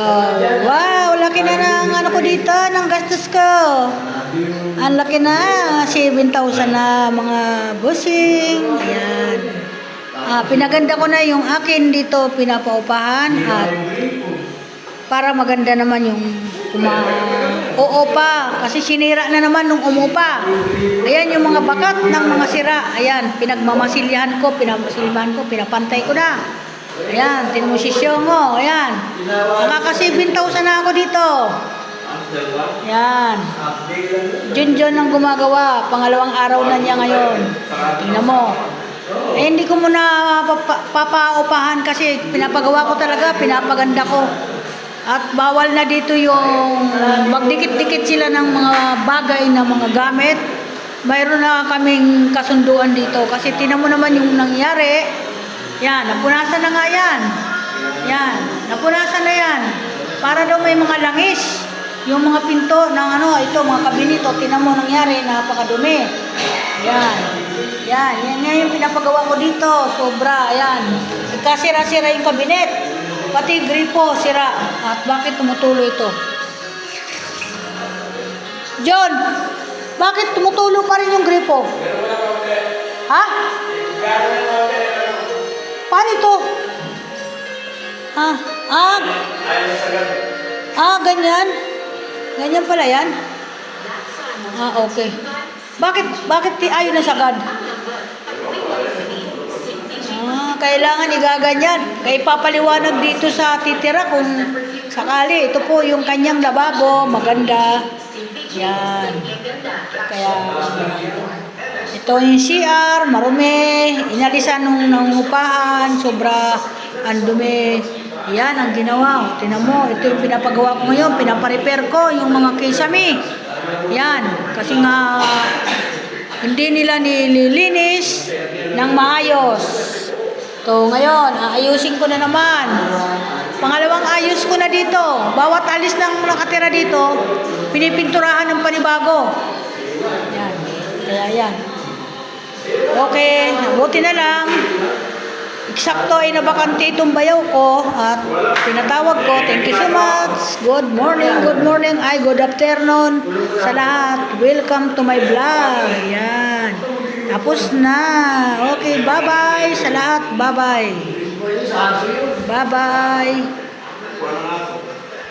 Oh, wow, laki na ng ano ko dito, ng gastos ko. Ang laki na, 7,000 na mga bossing. Ayan. Pinaganda ko na yung akin dito, pinapaupahan at para maganda naman yung uupa kasi sinira na naman nung umupa. Ayan yung mga bakat ng mga sira. Ayan, pinagmamasilyahan ko, pinapantay ko na. Ayan, tinusisyon mo. Ayan. Nakaka 7,000 na ako dito. Ayan. Junjun ang gumagawa. Pangalawang araw na niya ngayon. Tingnan mo. Hindi ko muna papaupahan kasi pinapagawa ko talaga, pinapaganda ko. At bawal na dito yung magdikit-dikit sila ng mga bagay na mga gamit. Mayroon na kaming kasunduan dito kasi tinan mo naman yung nangyari. Yan, napunasan na nga yan. Yan, napunasan na yan. Para daw may mga langis. Yung mga pinto ng ito, mga kabinito, tinan mo nangyari, napakadumi. Yan. Yan yung pinapagawa ko dito. Sobra, ayan. Kasira-sira yung kabinet. Pati gripo, sira. At bakit tumutulo ito? John, bakit tumutulo pa rin yung gripo? Ha? Paano ito? Ganyan? Ganyan pala yan? Okay. Bakit ayaw na sagad? Kailangan igaganyan. Kaya papaliwanag dito sa titira kung sakali. Ito po yung kanyang lababo. Maganda. Yan. Kaya ito yung CR. Marumi. Inalisan nung upahan. Sobra. Andumi. Yan ang ginawa. Tinan mo. Ito yung pinapagawa ko ngayon. Pinaparepair ko yung mga kisame. Yan. Kasi nga hindi nila nililinis ng maayos. So, ngayon, aayusin ko na naman. Pangalawang ayos ko na dito. Bawat alis ng nakatira dito, pinipinturahan ng panibago. Yan. Kaya yan. Okay, buti na lang. Eksakto ay nabakante itong bayaw ko at pinatawag ko. Thank you so much. Good morning, good afternoon sa lahat. Welcome to my vlog. Yan. Tapos na. Okay, bye-bye sa lahat. Bye-bye. Bye-bye.